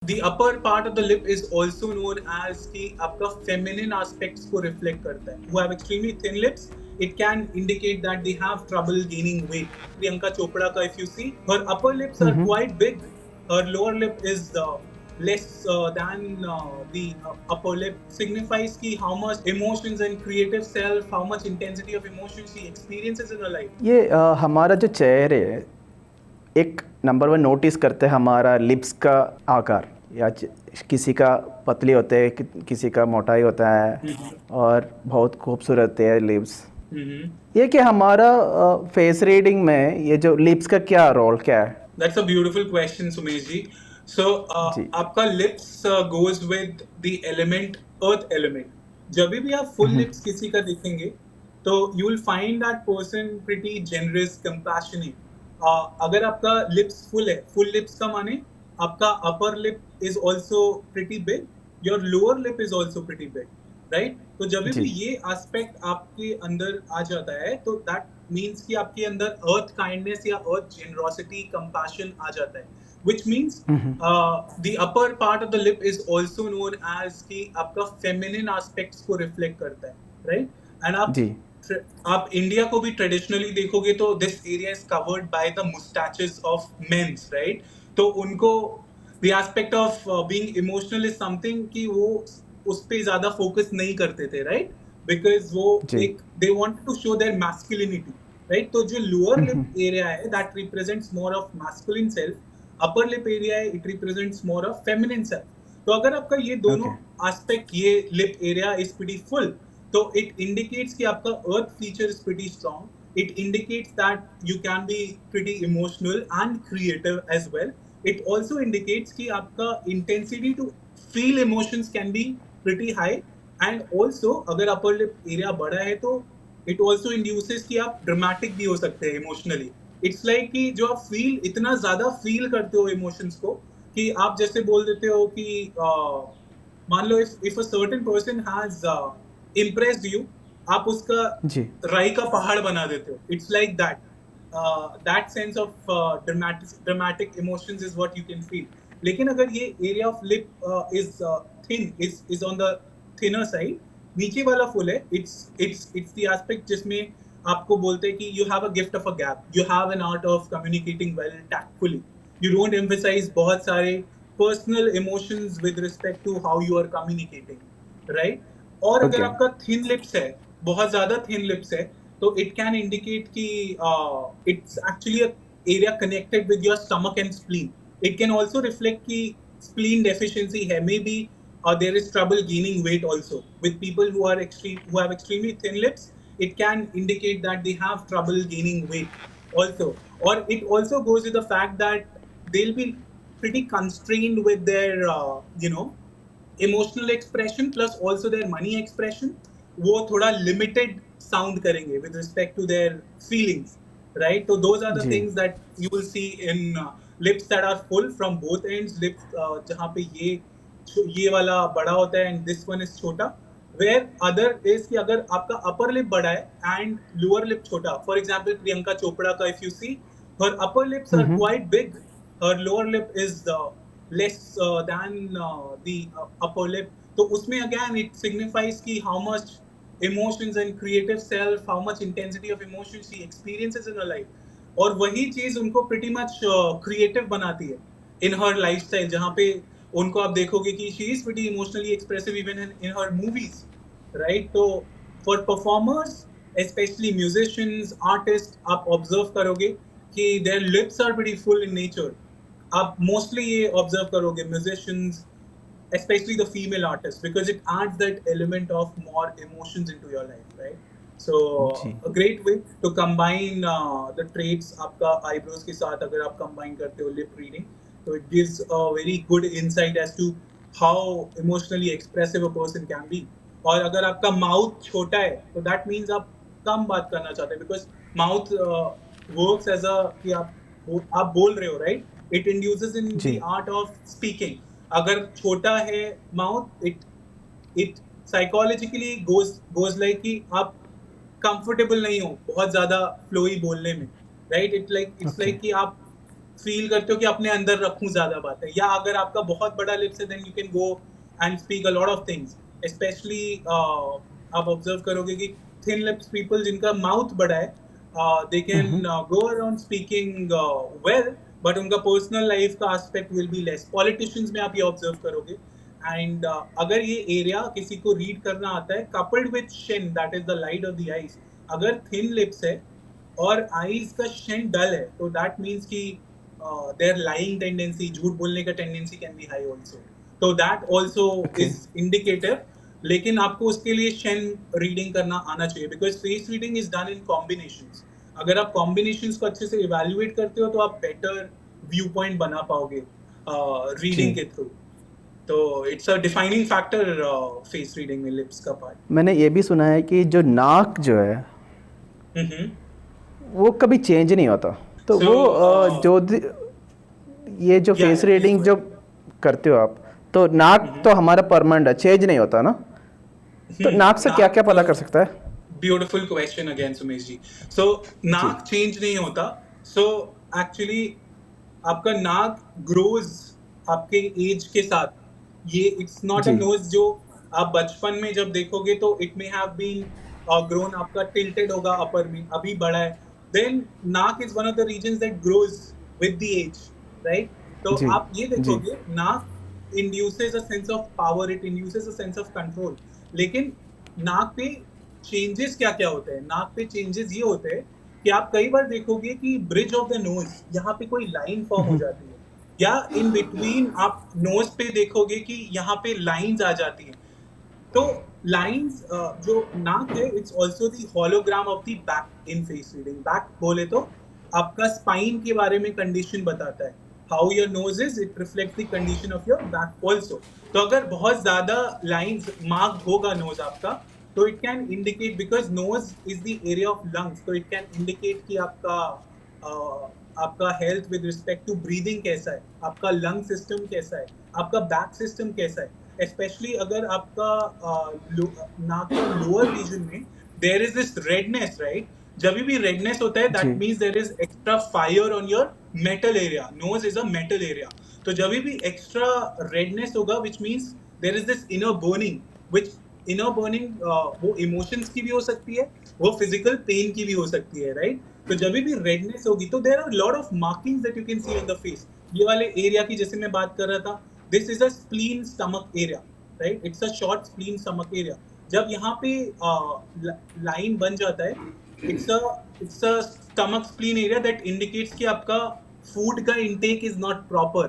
The upper part of the lip is also known as कि आपका feminine aspects को reflect करता है. Who have extremely thin lips, it can indicate that they have trouble gaining weight. Priyanka Chopra ka, if you see, her upper lips are Mm-hmm. quite big. Her lower lip is less than the upper lip. Signifies कि how much emotions and creative self, how much intensity of emotion she experiences in her life. ये हमारा जो चेहरे है, एक number one notice करते हैं हमारा लिप्स का आकार, या किसी का पतली होते हैं, किसी का मोटाई होता है, और बहुत खूबसूरत है लिप्स. ये कि हमारा फेस रीडिंग में ये जो लिप्स का क्या रोल क्या है? That's a beautiful question, Sumesh ji. So, जी. आपका lips goes with the element earth element. जब भी आप full lips किसी का देखेंगे, तो you will find that person pretty generous, compassionate. अगर आपका lips full है, full lips का माने आपका upper lip is also pretty big, your lower lip is also pretty big, right? तो जब भी जी. ये aspect आपके अंदर आ जाता है, तो that means कि आपके अंदर earth kindness या earth generosity, compassion आ जाता है. Which means the upper part of the lip is also known as कि आपका feminine aspects को reflect करता है, right? And जी. आप इंडिया को भी ट्रेडिशनली देखोगे तो this area is covered by the moustaches of mens, right? तो उनको the aspect of being emotional is something कि वो उस पे ज्यादा फोकस नहीं करते थे, राइट? बिकॉज वो जी. एक they wanted to show their masculinity, right? तो जो लोअर लिप एरिया है that represents more of masculine self, upper lip area है it represents more of feminine self. तो अगर आपका ये दोनों ओके. एस्पेक्ट, ये lip area is pretty full, so it indicates कि आपका earth feature is pretty strong. It indicates that you can be pretty emotional and creative as well. It also indicates कि आपका intensity to feel emotions can be pretty high. And also अगर upper lip area बड़ा है तो it also induces कि आप dramatic भी हो सकते हैं emotionally. It's like कि जो आप feel इतना ज़्यादा feel करते हो emotions को कि आप जैसे बोल देते हो कि मान लो if a certain person has impressed you, आप उसका जी. राई का पहाड़ बना देते हो. It's like that. That sense of dramatic emotions is what you can feel. लेकिन अगर ये area of lip is thin, is on the thinner side, नीचे वाला full है, it's the aspect जिसमें आपको बोलते हैं कि you have a gift of a gap. You have an art of communicating well tactfully. You don't emphasize बहुत सारे personal emotions with respect to how you are communicating, right? और अगर okay. आपका थिन लिप्स है, बहुत ज्यादा thin lips है, तो इट कैन इंडिकेट कि it's actually area connected with your stomach and spleen. It can also reflect कि स्प्लीन डेफिशिएंसी है, may be there is trouble gaining weight also. With people who have extremely thin lips, it can indicate that they have trouble gaining weight also. Or it also goes with the fact that they'll be pretty constrained with their emotional expression plus also their money expression. वो थोड़ा limited sound करेंगे with respect to their feelings, right? तो those are the जी. Things that you will see in lips that are full from both ends. Lips जहाँ पे ये वाला बड़ा होता है एंड दिस वन इज छोटा. वेयर अदर इज कि अगर आपका अपर लिप बड़ा है एंड लोअर लिप छोटा, फॉर एग्जाम्पल प्रियंका चोपड़ा का if you see, her upper lips are quite big, her lower lip is less than the upper lip. तो उसमें again it signifies कि how much emotions and creative self, how much intensity of emotion she experiences in her life. और वही चीज उनको pretty much creative बनाती है in her lifestyle, जहाँ पे उनको आप देखोगे कि she is pretty emotionally expressive even in her movies, right? तो for performers, especially musicians, artists, आप observe करोगे कि their lips are pretty full in nature. आप mostly ये observe करोगे musicians, especially the female artists, because it adds that element of more emotions into your life, right? So ji. a great way to combine the traits आपका eyebrows के साथ अगर आप combine करते हो lip reading, so it gives a very good insight as to how emotionally expressive a person can be. और अगर आपका mouth छोटा है तो that means आप कम बात करना चाहते हैं, because mouth works as a कि आप बोल रहे हो, right? It induces in the ji. art of speaking. अगर छोटा है mouth, it psychologically goes like कि आप कंफर्टेबल नहीं हो बहुत ज्यादा फ्लोई बोलने में, राइट? It's okay. लाइक कि आप फील करते हो कि अपने अंदर रखूं ज्यादा बातें, या अगर आपका बहुत बड़ा लिप्स है then you can go and speak a lot of things. Specially आप ऑब्जर्व करोगे कि थिन लिप्स पीपल जिनका माउथ बड़ा है, they can go around speaking well, but उनका पर्सनल लाइफ का aspect will be less. Politicians में आप ये ऑब्जर्व करोगे। एंड अगर ये एरिया किसी को रीड करना आता है, coupled with shine that is the light of the eyes, अगर थिन लिप्स है और आईज का शिन डल है, तो दैट मीन्स कि देयर लाइंग टेंडेंसी, झूठ बोलने का tendency can be high also, तो that also okay. Is indicator. लेकिन आपको उसके लिए शिन रीडिंग करना आना चाहिए, because face reading is done in combinations. अगर आप कॉम्बिनेशंस को अच्छे से इवेल्युएट करते हो तो आप बेटर व्यू पॉइंट बना पाओगे रीडिंग जी। के थ्रू। तो it's a defining factor face reading में, लिप्स का पार्ट। मैंने ये भी सुना है कि जो नाक जो है हम्म। वो कभी चेंज नहीं होता, तो सो वो ये जो या फेस प्लीज रीडिंग गो जो करते हो आप, तो नाक अहेड। तो हमारा परमानेंट है, चेंज नहीं होता ना, तो नाक से क्या क्या नाक, पता कर सकता है? ब्यूटिफुल क्वेश्चन अगेन सुमेश जी। सो जी। नाक चेंज नहीं होता। सो एक्चुअली आपका नाक ग्रोज आपके एज के साथ। ये इट्स नॉट अ जी। नोज जो आप बचपन में जब देखोगे तो it may have been grown, आपका टिल्टेड होगा अपर में, अभी बड़ा है। देन नाक is one of the reasons that grows with the age, right? तो जी। आप ये जी। देखोगे, नाक induces a sense of power, it induces a sense of control. लेकिन नाक पे चेंजेस क्या क्या होते हैं? नाक पे चेंजेस ये होते हैं कि आप कई बार देखोगे कि ब्रिज ऑफ द नोज, यहाँ पे कोई लाइन फॉर्म हो जाती है, या इन बिटवीन आप नोज पे देखोगे कि यहाँ पे लाइंस आ जाती हैं। तो लाइंस, जो नाक है, it's also the hologram of the back in face reading. Back बोले तो आपका स्पाइन के बारे में कंडीशन बताता है। How your nose is, it reflects the condition of your back also. तो अगर बहुत ज्यादा लाइंस मार्क्ड होगा नोज आपका, तो it can indicate, because nose is the area of lungs, तो इट कैन इंडिकेट कि आपका आपका health with respect to breathing कैसा है, आपका लंग सिस्टम कैसा है, आपका बैक सिस्टम कैसा है। स्पेशली अगर आपका नाक का लोअर रीजन में there is this redness, right? जब भी रेडनेस होता है, दैट जी। Means there is extra fire on your metal area. Nose is a metal area. तो जब भी एक्स्ट्रा रेडनेस होगा, which means there is this inner burning, which inner burning वो इमोशंस की भी हो सकती है, वो फिजिकल पेन की भी हो सकती है, राइट? तो जब भी रेडनेस होगी, तो there are lot of markings that you can see on the face. ये वाले एरिया की जैसे मैं बात कर रहा था, this is a spleen stomach area, right? It's a short spleen stomach area. जब यहाँ पे लाइन बन जाता है, it's a it's a stomach spleen area that indicates कि आपका फूड का intake is not proper,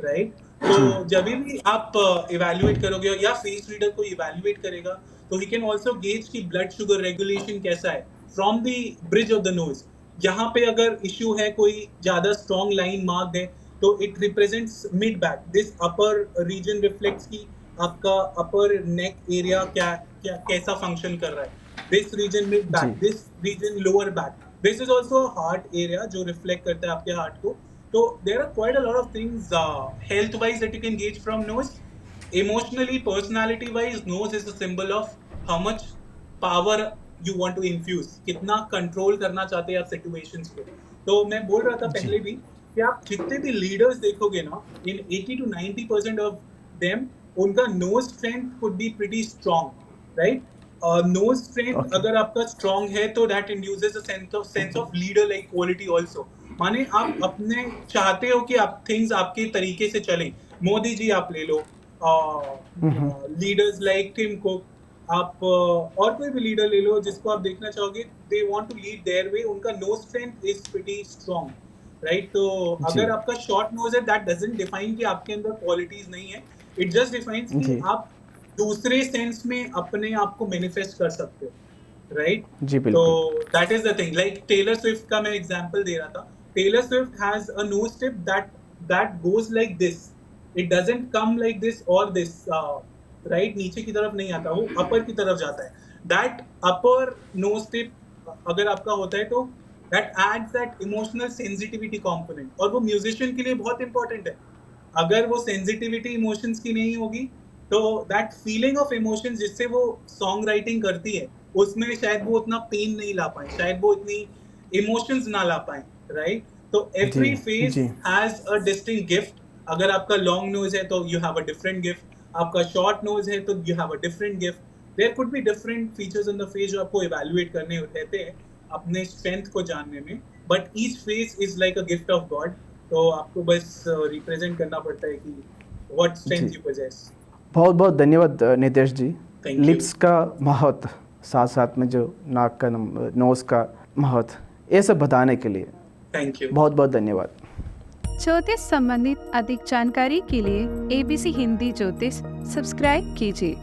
right? तो जी। जब भी आप इवेल्युएट करोगे या फेस रीडर को इवेल्युएट करेगा, तो ही कैन ऑल्सो गेज की ब्लड शुगर रेगुलेशन कैसा है from the bridge of the nose. यहाँ पे अगर इश्यू है, कोई ज्यादा स्ट्रॉन्ग लाइन मार्क्ड है, तो it represents mid back. This upper region reflects की आपका अपर नेक एरिया क्या क्या कैसा फंक्शन कर रहा है। दिस रीजन मिड बैक, जी। This region lower back, this is also heart area जो रिफ्लेक्ट करता है आपके हार्ट को। तो there are quite a lot of things health wise that you can gauge from nose. Emotionally, personality wise, nose is a symbol of how much power you want to infuse, कितना control करना चाहते हैं आप situations को। तो मैं बोल रहा था जी। पहले भी कि आप जितने भी लीडर्स देखोगे ना, इन 80 to 90% ऑफ देम, उनका nose strength could be pretty strong, right? Nose strength okay. अगर आपका स्ट्रॉन्ग है, तो that induces a sense of leader like quality also. माने आप अपने चाहते हो कि आप थिंग्स आपके तरीके से चलें। मोदी जी आप ले लो, लीडर्स लाइक टिम कुक, आप और कोई भी लीडर ले लो जिसको आप देखना चाहोगे, they want to lead their way, उनका nose strength is pretty strong, right? तो जी। अगर आपका शॉर्ट नोज है, दैट डजंट डिफाइन कि आपके अंदर क्वालिटीज नहीं है। इट जस्ट डिफाइंस कि जी। आप दूसरे सेंस में अपने आप को मैनिफेस्ट कर सकते हो, राइट? जी, तो बिल्कुल। That is the thing. Like Taylor Swift का मैं एग्जांपल दे रहा था। Taylor Swift has a nose tip that goes like this. It doesn't come like this और दिस, राइट? नीचे की तरफ नहीं आता, वो अपर की तरफ जाता है। दैट अपर नोज टिप अगर आपका होता है, तो that adds that emotional sensitivity component, और वो म्यूजिशियन के लिए बहुत इंपॉर्टेंट है। अगर वो सेंसिटिविटी इमोशंस की नहीं होगी, तो दैट फीलिंग ऑफ इमोशंस जिससे वो सॉन्ग राइटिंग करती है, उसमें शायद वो उतना पेन नहीं ला पाए, शायद वो इतनी इमोशंस ना ला पाए, राइट? तो एवरी जी, फेस जी। Has a distinct gift. अगर आपका लॉन्ग नोज है तो you have a different gift, आपका शॉर्ट नोज है तो you have a different gift. There could be different features in the face जो आपको इवैल्यूएट करने रहते हैं अपने स्ट्रेंथ को जानने में, but each face is like a gift of god. तो आपको बस रिप्रेजेंट करना पड़ता है कि व्हाट स्ट्रेंथ जी। You possess. बहुत बहुत धन्यवाद Nitesh ji. Thank you. Lips का महत्व, साथ साथ में जो नाक का नोज़ का महत्व, ये सब बताने के लिए थैंक यू। बहुत बहुत धन्यवाद। ज्योतिष संबंधित अधिक जानकारी के लिए ABC हिंदी ज्योतिष सब्सक्राइब कीजिए।